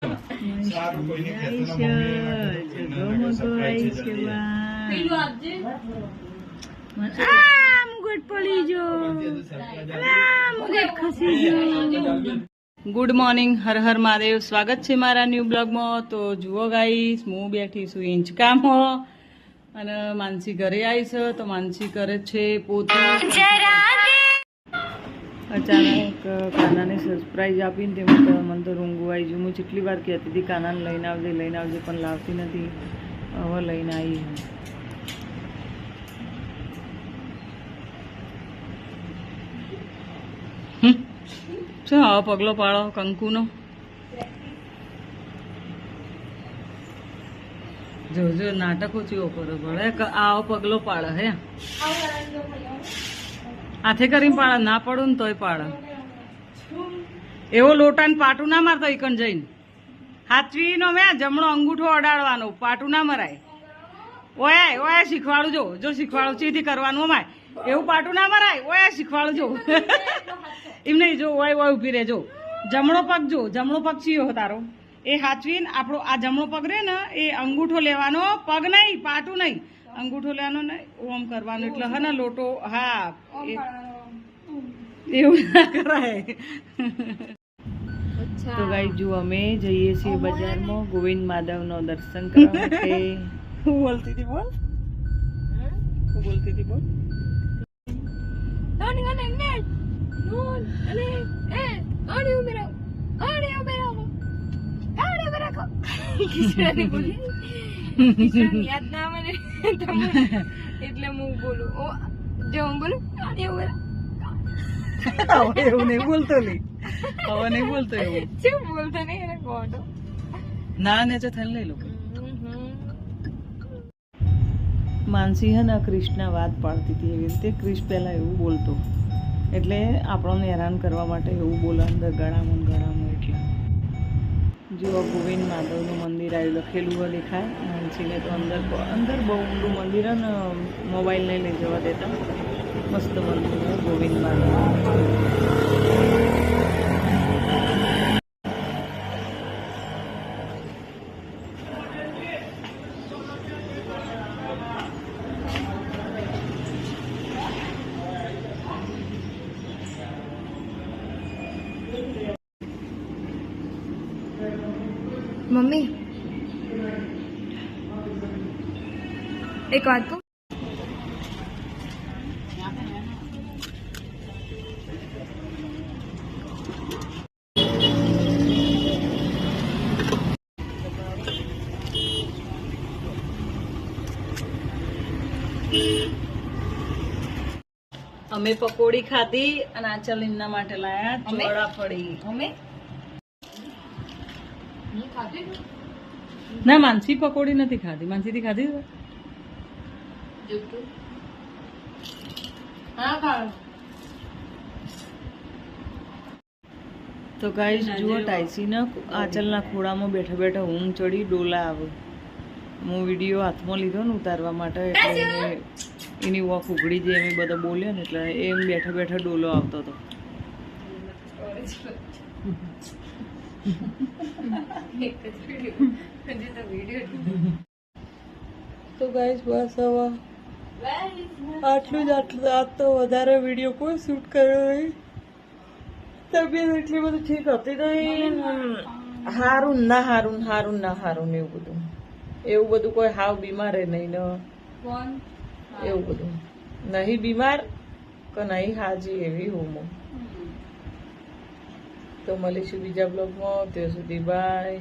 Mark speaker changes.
Speaker 1: Good morning, Har Har Mahadev. સ્વાગત છે મારા ન્યૂ બ્લોગમાં. તો જુઓ ગાઈસ, હું બેઠી છું ઇંચકામાં અને માનસી ઘરે આવી છે. તો માનસી કરે છે પોતું. અચાનક કાનાને સરપ્રાઈઝ આપીને તેમાં તો મને તો રૂંગું આવી ગયું. હું જેટલી વાર કહેતી હતી કાનાને લઈને આવજે પણ લાવતી નથી. હવે લઈને આવી. શું આવો પગલો પાડો કંકુનો? જો નાટકો ચેવો કરો પડે. આવો પગલો પાડે હે, હાથે કરીને પાડે. ના પડું ને તોય પાડે. એવો લોટાને પાટું ના મારતો ઈકણ જઈને. હાથવીનો મેં જમણો અંગૂઠો અડાડવાનો, પાટું ના મરાય. ઓયા શીખવાડું. જો શીખવાડું ચીથી કરવાનું અમાય. એવું પાટું ના મરાય. ઓયા શીખવાડું. જો એમ નહીં, જો ઓય ઉભી રહેજો. જમણો પગ ચીયો તારો એ હાચવીને આપણો આ જમણો પગ રે ને એ અંગૂઠો લેવાનો, પગ નહીં, પાટું નહીં, અંગૂઠો લેવાનો ને ઓમ કરવાનું. એટલે હે ને લોટો, હા એવું ના કરાય. તો ગાઈ જો અમે જઈએ છીએ બજારમાં ગોવિંદ માધવનો દર્શન કરવા માટે. હું બોલતી હતી બોલ.
Speaker 2: યાદ ના મને એટલે હું બોલું. જો હું બોલું
Speaker 1: એવું નહીં બોલતો લે. હવે નહીં બોલતો એવું.
Speaker 2: શું બોલતો નહીં એને કોડો
Speaker 1: ના ને થઈને લઈ લો. માનસી હે ને ક્રિશના વાત પાડતી હતી એવી રીતે. ક્રિશ પહેલા એવું બોલતો એટલે આપણને હેરાન કરવા માટે એવું બોલે અંદર ગળામાં એટલે. જો ગોવિંદ માધવનું મંદિર આવ્યું લખેલું હોય દેખાય. માનસીને તો અંદર બહુ ઊંડું મંદિર ને મોબાઈલ નહીં લઈ જવા દેતા. મસ્ત મંદિર ગોવિંદ માધવ.
Speaker 2: મમ્મી એક વાત કહું.
Speaker 1: અમે પકોડી ખાધી અને આચલ એમના માટે લાયા ચોળાફળી. અમે ના માનસી પકોડી નથી ખાધી. માનસી થી ખાધી તો ગાઈસ જુઓ ટાઈસીના આંચલના ખોળામાં બેઠા બેઠા ઊંઘ ચડી ડોલા આવે. હું વિડીયો હાથમાં લીધો ને ઉતારવા માટે એટલે એની વોક ઉઘડી જે એમ બધા બોલ્યા ને એટલે એમ બેઠા બેઠા ડોલો આવતો હતો. તો ગાઈસ બસ હવે આટલું જ આજ તો વધારે વિડીયો કોઈ શૂટ કર્યો નહીં. તબિયત એટલી બધી ઠીક હતી નહીં. હારું એવું બધું કોઈ હાવ બીમાર નહીં ને એવું બધું નહીં બીમાર કે નહીં હાજી એવી હોમો. તો મળીશું બીજા બ્લોગમાં. ત્યાં સુધી બાય.